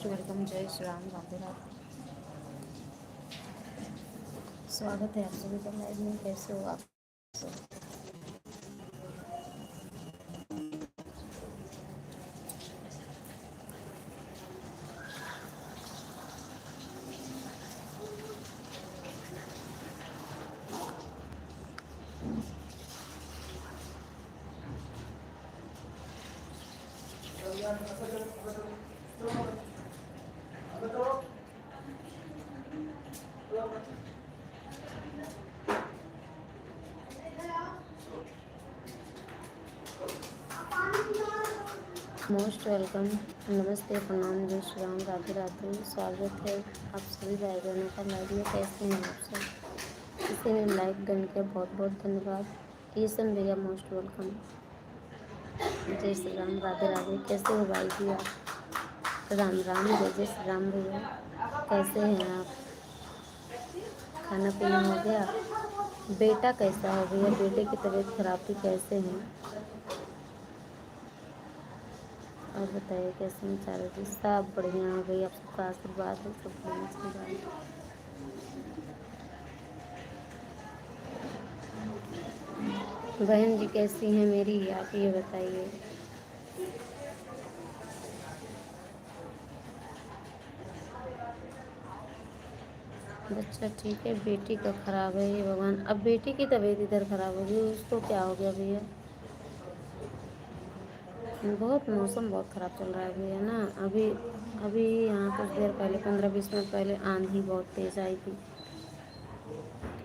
Most welcome. जय श्री राम, राधे राधे। स्वागत है आप सभी का लाइव में। कैसे हो आप सब? Most welcome. नमस्ते, प्रणाम, जय श्री राम, राधे राधे। स्वागत है आप सभी भाई बहनों का लाइव में। कैसे हैं आप सब? किसी ने लाइक डन किया, बहुत बहुत धन्यवाद। ईसन भैया मोस्ट वेलकम। जय श्री राम, राधे राधे। कैसे हो भाई जी आप? राम राम, जय जय श्री राम भैया। कैसे हैं आप? खाना पीना हो गया? बेटा कैसा है भैया? बेटे की तबीयत खराब थी, कैसे हैं? और बताइए कैसे समाचार है जी? सब बढ़िया हो गई, आप सबका आशीर्वाद है, सब बढ़िया चल रहा है। बहन जी कैसी हैं मेरी, आप ये बताइए। बच्चा ठीक है, बेटी का खराब है, ये भगवान। अब बेटी की तबीयत इधर खराब हो गई, उसको क्या हो गया भैया? बहुत मौसम बहुत ख़राब चल रहा है भैया ना। अभी अभी यहाँ कुछ देर पहले 15-20 मिनट पहले आंधी बहुत तेज़ आई थी।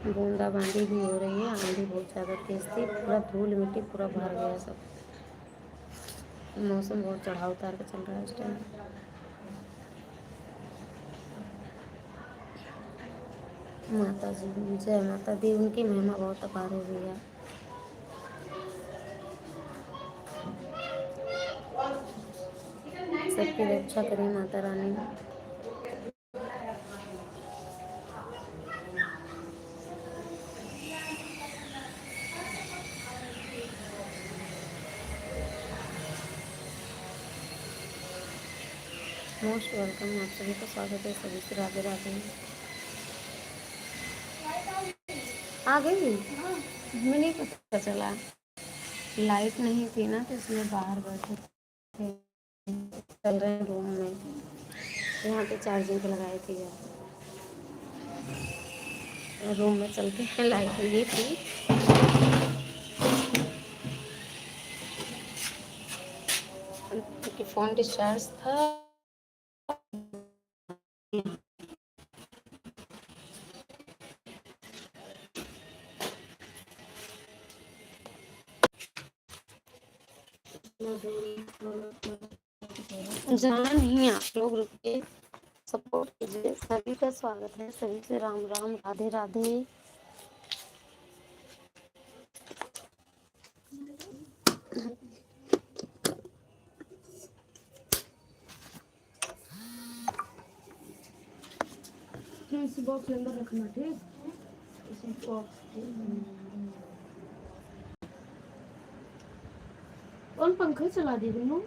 बूंदाबांदी भी हो रही है, आंधी बहुत ज़्यादा तेज़ थी, पूरा धूल मिट्टी पूरा भर गया सब। मौसम बहुत चढ़ाव उतार के चल रहा है इस टाइम। माता जी, जय माता दी। उनकी महिमा बहुत अपार है भैया। सबकी रक्षा करें माता रानी। मोस्ट वेलकम, आप सभी का स्वागत है। सभी से राधे राधे। आ गई? हमें नहीं पता चला, लाइट नहीं थी ना, तो इसलिए बाहर बैठे थे। चल रहे हैं रूम में, यहाँ पे चार्जिंग पे लगाई थी यार। रूम में चलते हैं, लाइट नहीं थी। क्योंकि फ़ोन डिस्चार्ज था। जाना नहीं, आप लोग रुके सपोर्ट कीजिए। सभी का स्वागत है, सभी से राम राम, राधे राधे। इसी बॉक्स के अंदर रखना, ठीक? इसी बॉक्स कौन पंखा चला दी तुम?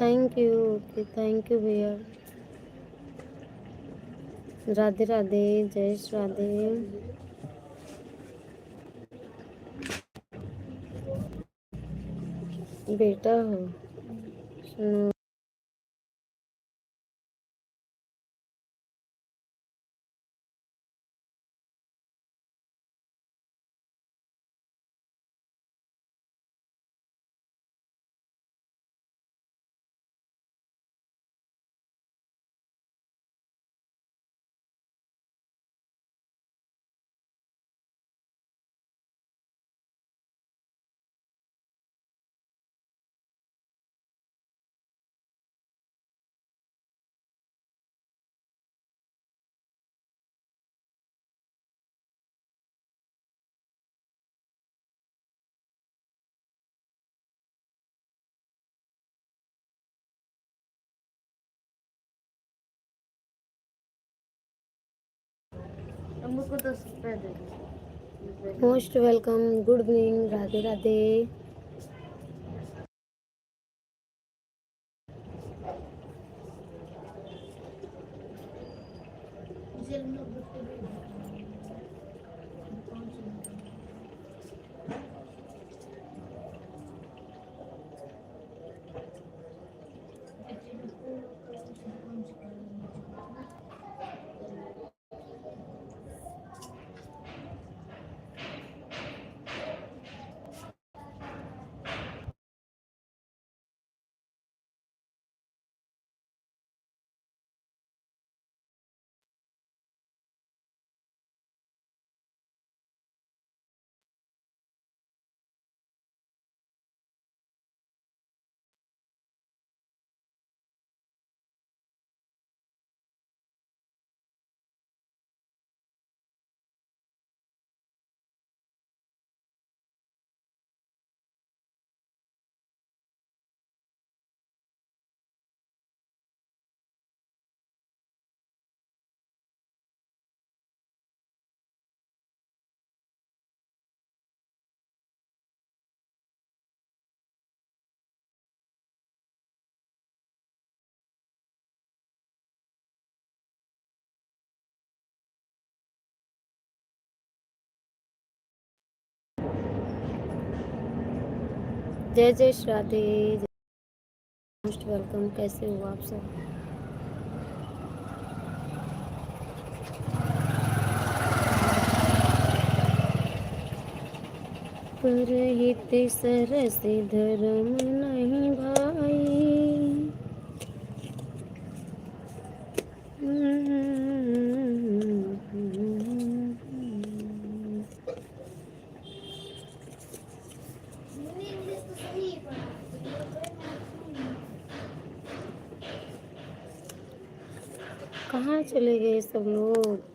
थैंक यू भैया। राधे राधे, जय श्री राधे। बेटा हो सुनो। Most welcome, good evening, Radhe Radhe. जय जय श्री राधे, मोस्ट वेलकम। कैसे हो आप सब? परहित सरस धर्म नहीं भाई। कहाँ चले गए सब लोग?